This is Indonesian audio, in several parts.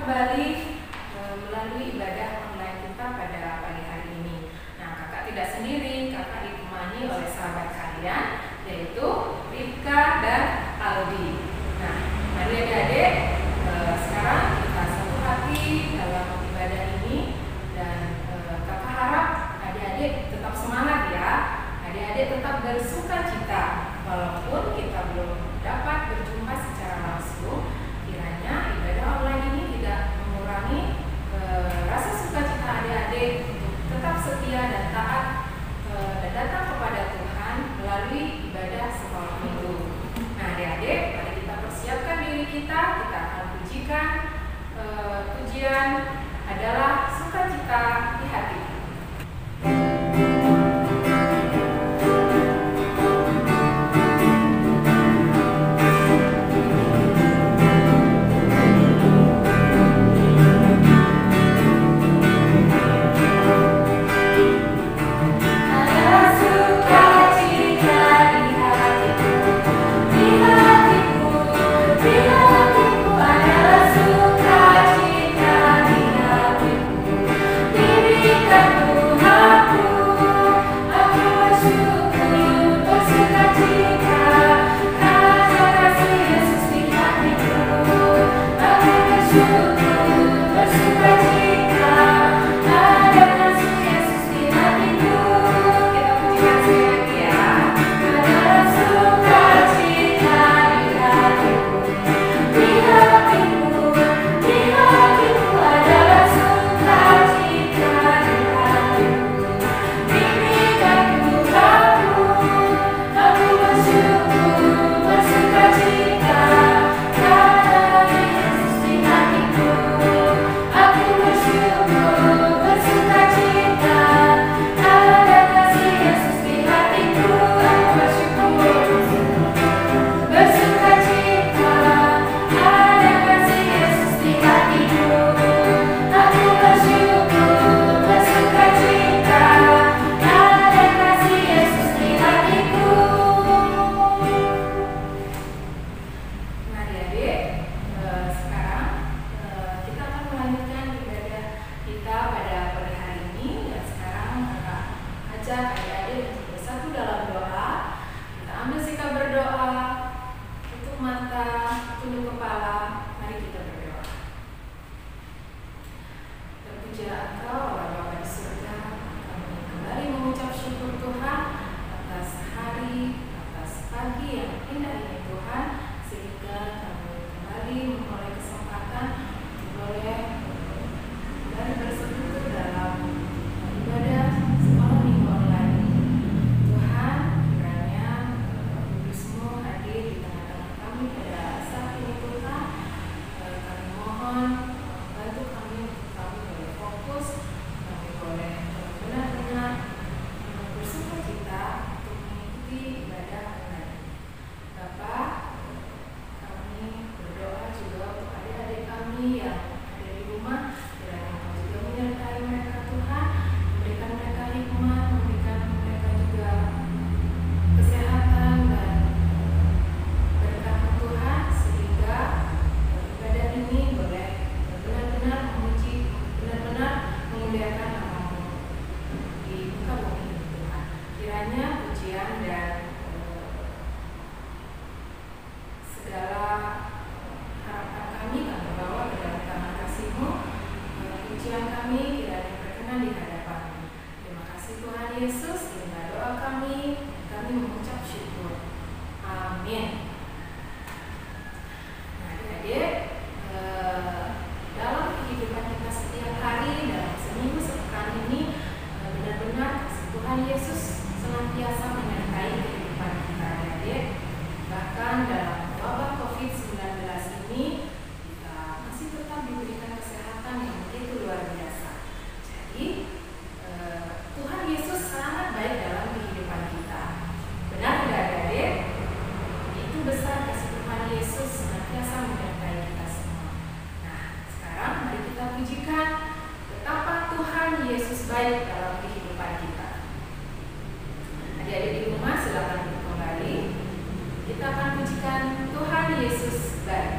kembali melalui ibadah online kita pada pagi hari ini. Nah, kakak tidak sendiri, kakak ditemani oleh sahabat kalian, yaitu Rika dan Aldi. Nah, mari adik-adik, sekarang kita satu hati dalam ibadah ini, dan kakak harap adik-adik tetap semangat ya. Adik-adik tetap bersuka cita, walaupun kita belum dapat berjumpa secara langsung. Kiranya ibadah online ini tidak mengurangi rasa sukacita adik-adik untuk tetap setia dan taat dan datang kepada Tuhan melalui ibadah sekolah minggu. Nah, adik-adik, mari kita persiapkan diri kita akan pujikan. Pujian adalah sukacita di hati. Kita akan pujikan Tuhan Yesus baik.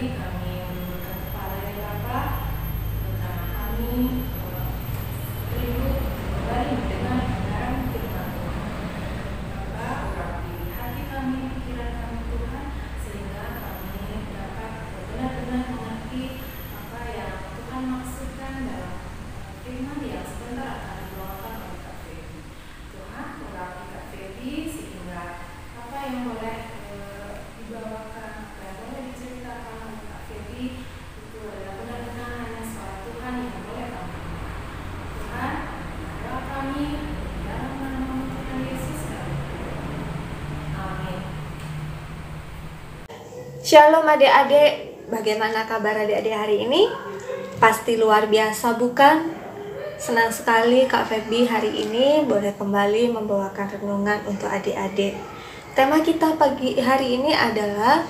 kembali kami menundukkan kepala ya Bapak, karena kami rindu kembali mendengar kebenaran firman Tuhan. Bapak, urapi hati kami, pikiran kami Tuhan, sehingga kami dapat benar-benar mengerti apa yang Tuhan maksudkan dalam firman yang sebentar akan dibawakan oleh Kak Feby. Tuhan, urapi Kak Feby sehingga apa yang boleh dibawakan, apa yang boleh diceritakan oleh Kak Feby itu adalah benar-benar hanya suara Tuhan yang boleh kami dengar. Tuhan, doa kami dalam nama Tuhan Yesus kami. Amin. Shalom adik-adik, bagaimana kabar adik-adik hari ini? Pasti luar biasa bukan? Senang sekali Kak Feby hari ini boleh kembali membawakan renungan untuk adik-adik. Tema kita pagi hari ini adalah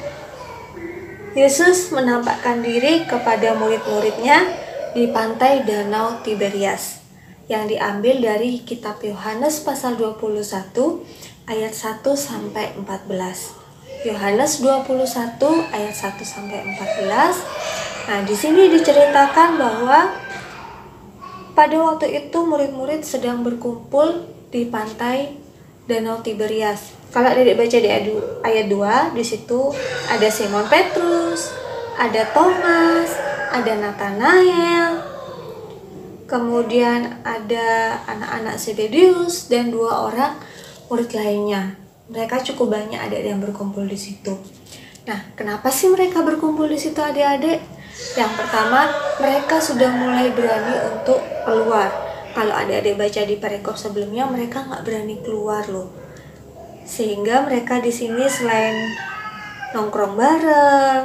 Yesus menampakkan diri kepada murid-muridnya di pantai Danau Tiberias, yang diambil dari kitab Yohanes pasal 21 ayat 1 sampai 14. Yohanes 21 ayat 1 sampai 14. Nah, di sini diceritakan bahwa pada waktu itu murid-murid sedang berkumpul di pantai Danau Tiberias. Kalau adik baca di ayat 2, di situ ada Simon Petrus, ada Thomas, ada Nathanael, kemudian ada anak-anak Zebedeus dan 2 orang murid lainnya. Mereka cukup banyak adik yang berkumpul di situ. Nah, kenapa sih mereka berkumpul di situ adik-adik? Yang pertama, mereka sudah mulai berani untuk keluar. Kalau adik-adik baca di perikop sebelumnya, mereka nggak berani keluar loh. Sehingga mereka di sini selain nongkrong bareng,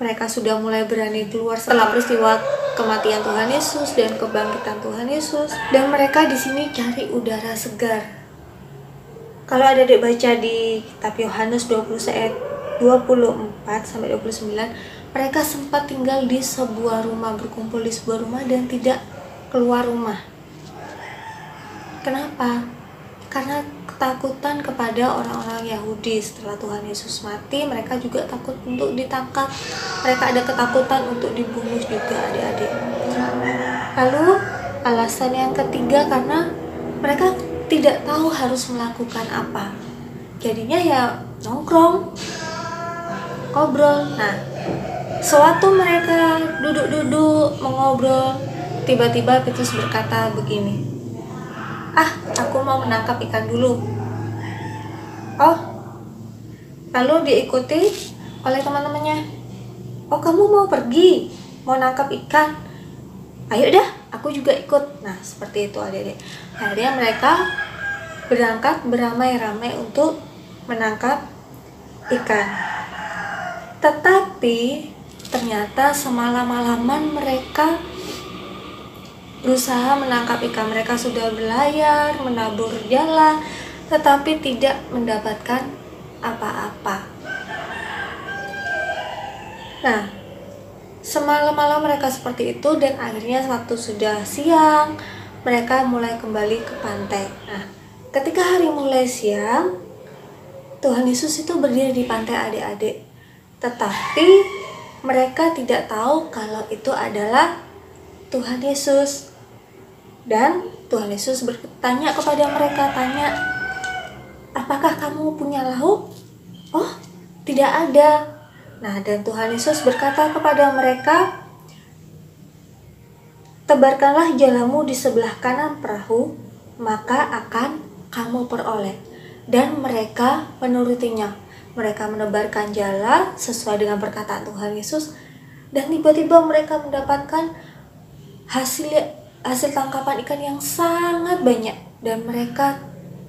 mereka sudah mulai berani keluar setelah peristiwa kematian Tuhan Yesus dan kebangkitan Tuhan Yesus. Dan mereka di sini cari udara segar. Kalau adik-adik baca di kitab Yohanes 20 ayat 24 sampai 29, mereka sempat tinggal di sebuah rumah, berkumpul di sebuah rumah dan tidak keluar rumah. Kenapa? Karena ketakutan kepada orang-orang Yahudi. Setelah Tuhan Yesus mati, mereka juga takut untuk ditangkap. Mereka ada ketakutan untuk dibunuh juga adik-adik. Lalu alasan yang ketiga, karena mereka tidak tahu harus melakukan apa. Jadinya ya nongkrong, ngobrol. Nah, sewaktu mereka duduk-duduk mengobrol, tiba-tiba Petrus berkata begini, aku mau menangkap ikan dulu. Oh, lalu diikuti oleh teman-temannya. Oh, kamu mau pergi, mau nangkap ikan? Ayo dah, aku juga ikut. Nah, seperti itu adik-adik. Akhirnya mereka berangkat beramai-ramai untuk menangkap ikan. Tetapi ternyata semalam-malaman mereka berusaha menangkap ikan. Mereka sudah berlayar, menabur jala, tetapi tidak mendapatkan apa-apa. Nah, semalam-malam mereka seperti itu, dan akhirnya waktu sudah siang, mereka mulai kembali ke pantai. Nah, ketika hari mulai siang, Tuhan Yesus itu berdiri di pantai adik-adik. Tetapi mereka tidak tahu kalau itu adalah Tuhan Yesus. Dan Tuhan Yesus bertanya kepada mereka, apakah kamu punya lauk? Oh, tidak ada. Nah, dan Tuhan Yesus berkata kepada mereka, tebarkanlah jalamu di sebelah kanan perahu, maka akan kamu peroleh. Dan mereka menurutinya. Mereka menebarkan jala sesuai dengan perkataan Tuhan Yesus, dan tiba-tiba mereka mendapatkan hasil tangkapan ikan yang sangat banyak, dan mereka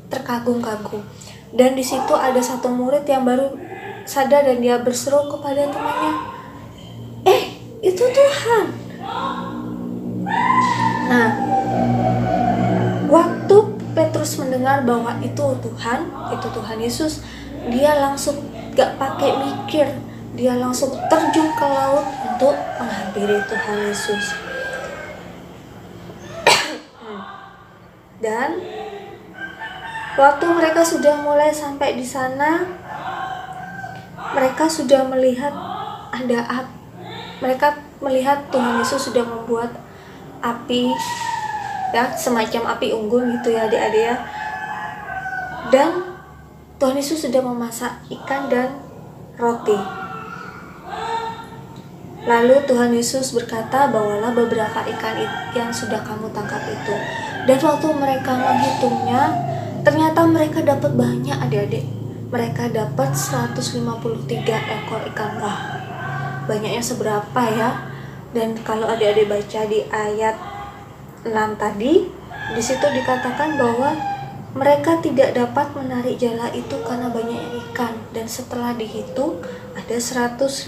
terkagum-kagum. Dan di situ ada satu murid yang baru sadar, dan dia berseru kepada temannya, itu Tuhan. Nah, waktu Petrus mendengar bahwa itu Tuhan Yesus, dia langsung gak pakai mikir, dia langsung terjun ke laut untuk menghampiri Tuhan Yesus. Dan waktu mereka sudah mulai sampai di sana, mereka sudah melihat mereka melihat Tuhan Yesus sudah membuat api, ya, semacam api unggun gitu ya adik-adik ya. Dan Tuhan Yesus sudah memasak ikan dan roti. Lalu Tuhan Yesus berkata, bawalah beberapa ikan yang sudah kamu tangkap itu. Dan waktu mereka menghitungnya, ternyata mereka dapat banyak adik-adik. Mereka dapat 153 ekor ikan. Wah, banyaknya seberapa ya? Dan kalau adik-adik baca di ayat 6 tadi, di situ dikatakan bahwa mereka tidak dapat menarik jala itu karena banyaknya ikan. Dan setelah dihitung, ada 153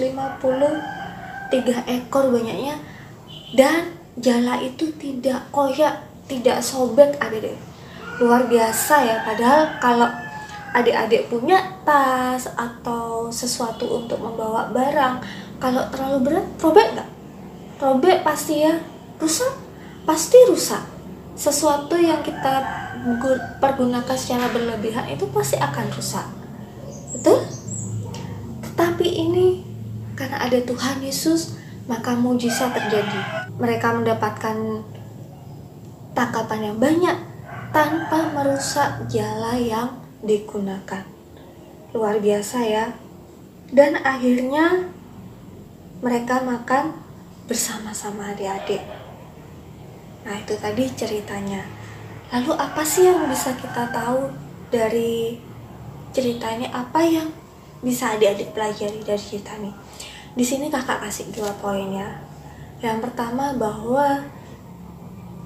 ekor banyaknya, dan jala itu tidak koyak, tidak sobek adik-adik. Luar biasa ya. Padahal kalau adik-adik punya tas atau sesuatu untuk membawa barang, kalau terlalu berat, robek nggak? Robek pasti ya, rusak, pasti rusak. Sesuatu yang kita pergunakan secara berlebihan itu pasti akan rusak, betul? Tetapi ini karena ada Tuhan Yesus, maka mujizat terjadi. Mereka mendapatkan tangkapan yang banyak tanpa merusak jala yang digunakan. Luar biasa ya. Dan akhirnya mereka makan bersama-sama adik-adik. Nah, itu tadi ceritanya. Lalu apa sih yang bisa kita tahu dari cerita ini? Apa yang bisa adik-adik pelajari dari cerita ini? Di sini kakak kasih 2 poin ya. Yang pertama, bahwa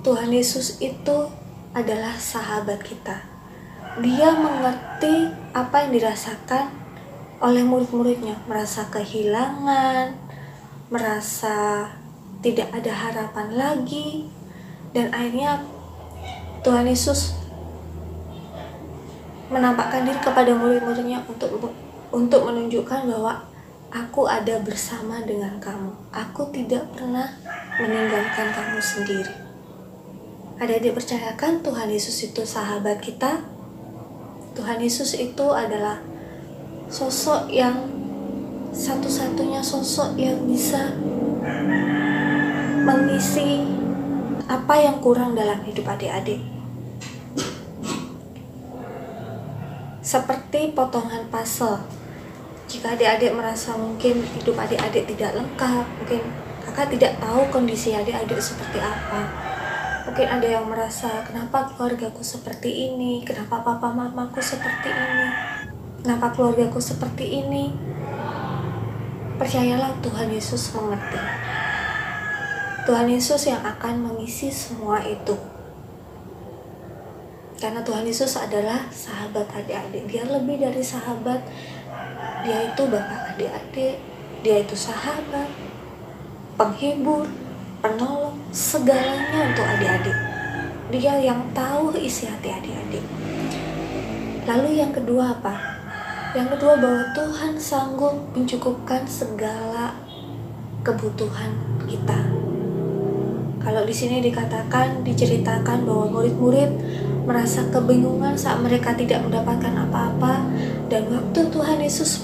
Tuhan Yesus itu adalah sahabat kita. Dia mengerti apa yang dirasakan oleh murid-muridnya, merasa kehilangan, merasa tidak ada harapan lagi, dan akhirnya Tuhan Yesus menampakkan diri kepada murid-muridnya untuk menunjukkan bahwa aku ada bersama dengan kamu. Aku tidak pernah meninggalkan kamu sendiri. Adik-adik percayakan Tuhan Yesus itu sahabat kita. Tuhan Yesus itu adalah sosok yang satu-satunya sosok yang bisa mengisi apa yang kurang dalam hidup adik-adik. Seperti potongan puzzle. Jika adik-adik merasa mungkin hidup adik-adik tidak lengkap, mungkin kakak tidak tahu kondisi adik-adik seperti apa. Mungkin ada yang merasa, kenapa keluargaku seperti ini, kenapa papa mamaku seperti ini, kenapa keluargaku seperti ini. Percayalah, Tuhan Yesus mengerti. Tuhan Yesus yang akan mengisi semua itu. Karena Tuhan Yesus adalah sahabat adik-adik. Dia lebih dari sahabat. Dia itu bapak adik-adik. Dia itu sahabat, penghibur, penolong, segalanya untuk adik-adik. Dia yang tahu isi hati adik-adik. Lalu yang kedua apa? Yang kedua, bahwa Tuhan sanggup mencukupkan segala kebutuhan kita. Kalau di sini diceritakan bahwa murid-murid merasa kebingungan saat mereka tidak mendapatkan apa-apa, dan waktu Tuhan Yesus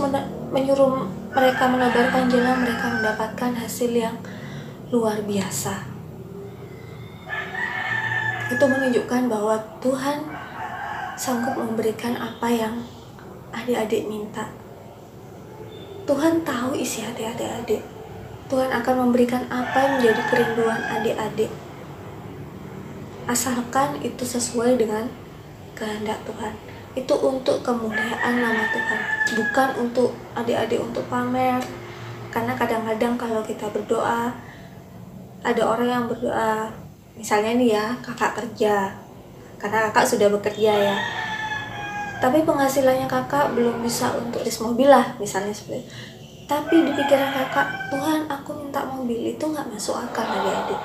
menyuruh mereka menebarkan jala, mereka mendapatkan hasil yang luar biasa. Itu menunjukkan bahwa Tuhan sanggup memberikan apa yang adik-adik minta. Tuhan tahu isi hati adik-adik. Tuhan akan memberikan apa yang menjadi kerinduan adik-adik, asalkan itu sesuai dengan kehendak Tuhan. Itu untuk kemuliaan nama Tuhan, bukan untuk adik-adik untuk pamer. Karena kadang-kadang kalau kita berdoa, ada orang yang berdoa, misalnya nih ya, kakak kerja, karena kakak sudah bekerja ya, tapi penghasilannya kakak belum bisa untuk lease mobil lah, misalnya seperti itu. Tapi di pikiran kakak, Tuhan aku minta mobil, itu gak masuk akal adik-adik.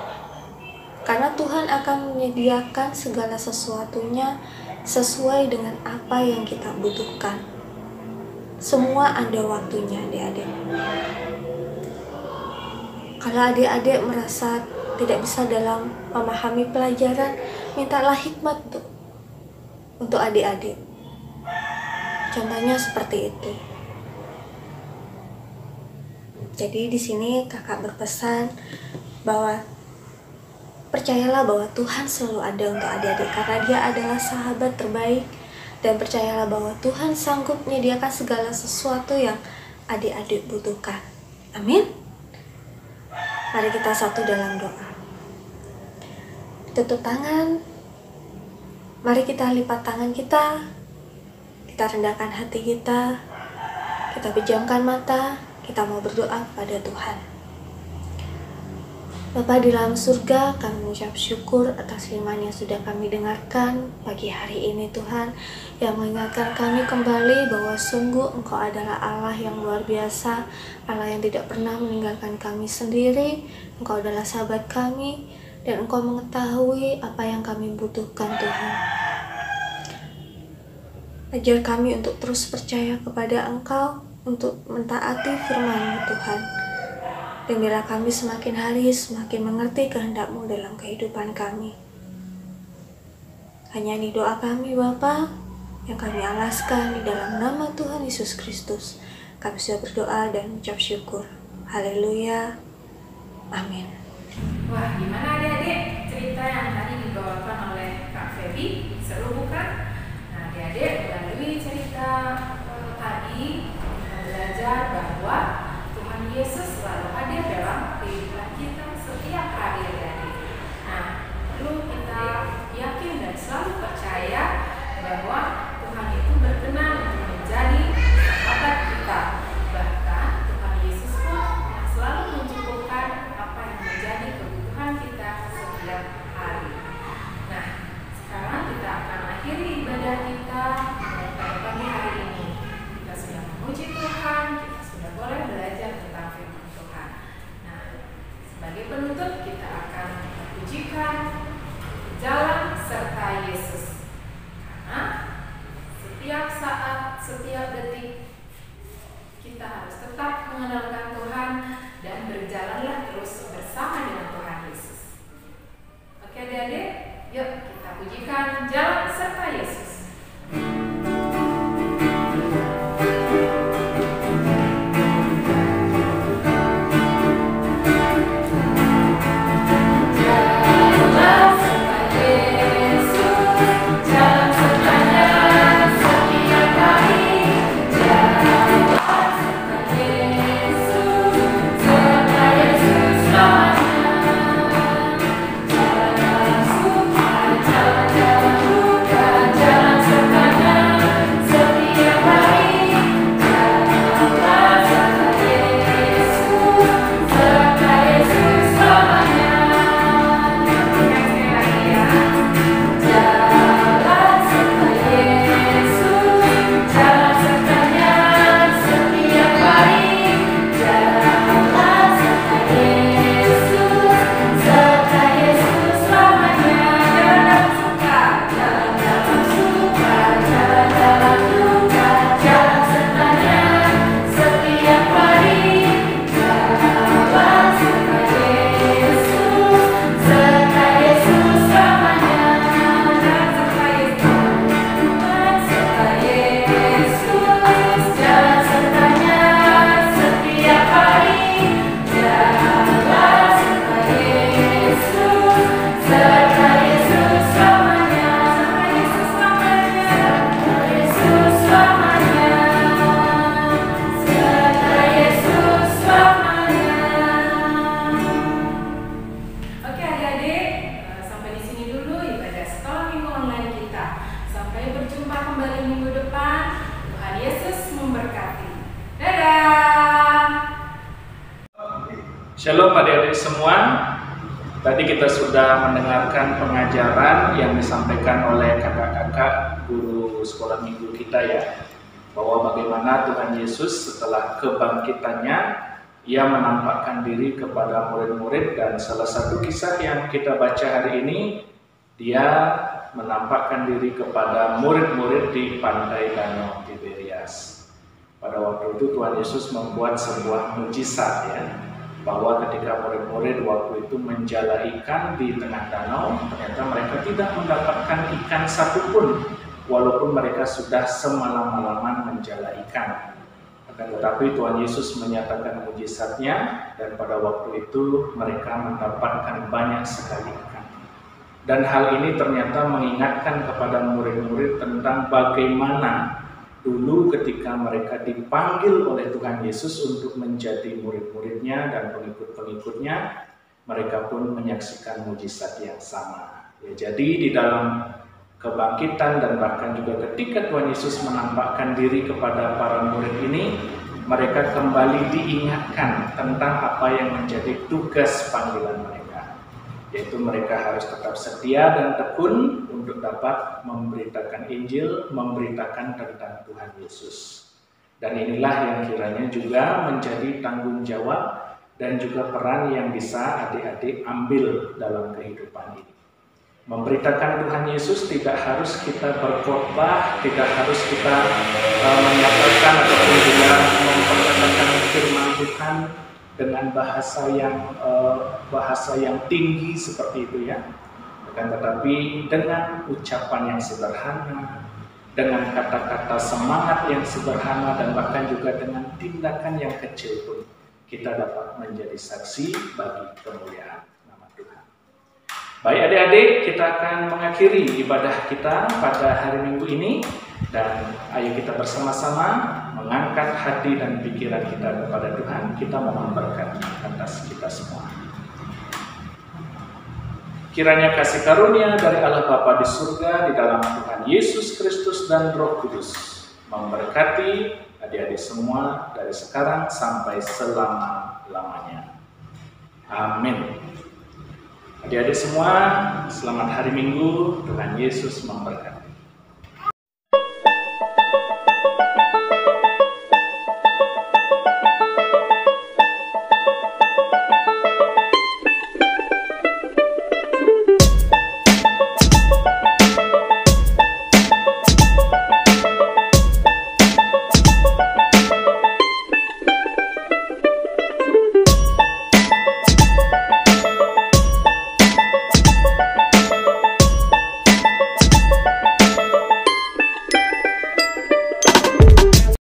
Karena Tuhan akan menyediakan segala sesuatunya sesuai dengan apa yang kita butuhkan. Semua ada waktunya adik-adik. Kalau adik-adik merasa tidak bisa dalam memahami pelajaran, mintalah hikmat untuk adik-adik. Contohnya seperti itu. Jadi di sini kakak berpesan bahwa percayalah bahwa Tuhan selalu ada untuk adik-adik karena Dia adalah sahabat terbaik, dan percayalah bahwa Tuhan sanggup menyediakan segala sesuatu yang adik-adik butuhkan. Amin. Mari kita satu dalam doa. Tutup tangan. Mari kita lipat tangan kita. Kita rendahkan hati kita. Kita pejamkan mata. Kita mau berdoa kepada Tuhan. Bapa di dalam surga, kami mengucap syukur atas firman yang sudah kami dengarkan pagi hari ini Tuhan, yang mengingatkan kami kembali bahwa sungguh Engkau adalah Allah yang luar biasa, Allah yang tidak pernah meninggalkan kami sendiri. Engkau adalah sahabat kami, dan Engkau mengetahui apa yang kami butuhkan Tuhan. Ajar kami untuk terus percaya kepada Engkau, untuk mentaati firman-Mu Tuhan. Dan biarlah kami semakin hari semakin mengerti kehendak-Mu dalam kehidupan kami. Hanya ini doa kami Bapa, yang kami alaskan di dalam nama Tuhan Yesus Kristus. Kami sudah berdoa dan mengucap syukur. Haleluya. Amin. Wah, gimana adik-adik cerita yang tadi dibawakan oleh Kak Feby? Seru bukan? Nah, adik-adik melalui cerita tadi belajar bahwa Tuhan Yesus selalu hadir dalam kehidupan kita setiap hari, adik-adik. Nah, perlu kita yakin dan selalu percaya bahwa Tuhan itu berkenan untuk menjadi sahabat kita. Bahkan Tuhan Yesus pun selalu mencukupkan apa yang menjadi kebutuhan kita setiap hari. Nah, sekarang kita akan akhiri ibadah kita pada pagi hari ini. Kita sudah memuji Tuhan, kita sudah boleh belajar tentang firman Tuhan. Nah, sebagai penutup kita akan pujikan Jalan Serta Yesus. Karena setiap saat, setiap detik kita harus tetap mengenalkan Tuhan dan berjalanlah terus bersama dengan Tuhan Yesus. Oke adik-adik, yuk kita pujikan Jalan Serta Yesus. Shalom adik-adik semua. Tadi kita sudah mendengarkan pengajaran yang disampaikan oleh kakak-kakak guru sekolah minggu kita ya, bahwa bagaimana Tuhan Yesus setelah kebangkitannya Ia menampakkan diri kepada murid-murid, dan salah satu kisah yang kita baca hari ini, Dia menampakkan diri kepada murid-murid di pantai Danau Tiberias. Pada waktu itu Tuhan Yesus membuat sebuah mujizat ya, bahwa ketika murid-murid waktu itu menjala ikan di tengah danau, ternyata mereka tidak mendapatkan ikan satupun, walaupun mereka sudah semalam-malaman menjala ikan. Akan tetapi Tuhan Yesus menyatakan mujizatnya, dan pada waktu itu mereka mendapatkan banyak sekali ikan. Dan hal ini ternyata mengingatkan kepada murid-murid tentang bagaimana dulu ketika mereka dipanggil oleh Tuhan Yesus untuk menjadi murid-muridnya dan pengikut-pengikutnya, mereka pun menyaksikan mujizat yang sama. Ya, jadi di dalam kebangkitan dan bahkan juga ketika Tuhan Yesus menampakkan diri kepada para murid ini, mereka kembali diingatkan tentang apa yang menjadi tugas panggilan mereka, yaitu mereka harus tetap setia dan tekun untuk dapat memberitakan Injil, memberitakan tentang Tuhan Yesus. Dan inilah yang kiranya juga menjadi tanggung jawab dan juga peran yang bisa adik-adik ambil dalam kehidupan ini. Memberitakan Tuhan Yesus tidak harus kita berkhotbah, tidak harus kita menyampaikan ataupun juga memperkatakan firman Tuhan dengan bahasa yang tinggi seperti itu ya. Akan tetapi dengan ucapan yang sederhana, dengan kata-kata semangat yang sederhana, dan bahkan juga dengan tindakan yang kecil pun kita dapat menjadi saksi bagi kemuliaan nama Tuhan. Baik adik-adik, kita akan mengakhiri ibadah kita pada hari Minggu ini, dan ayo kita bersama-sama mengangkat hati dan pikiran kita kepada Tuhan. Kita mohon berkat atas kita semua. Kiranya kasih karunia dari Allah Bapa di surga, di dalam Tuhan Yesus Kristus dan Roh Kudus memberkati adik-adik semua dari sekarang sampai selama-lamanya. Amin. Adik-adik semua, selamat hari Minggu. Tuhan Yesus memberkati.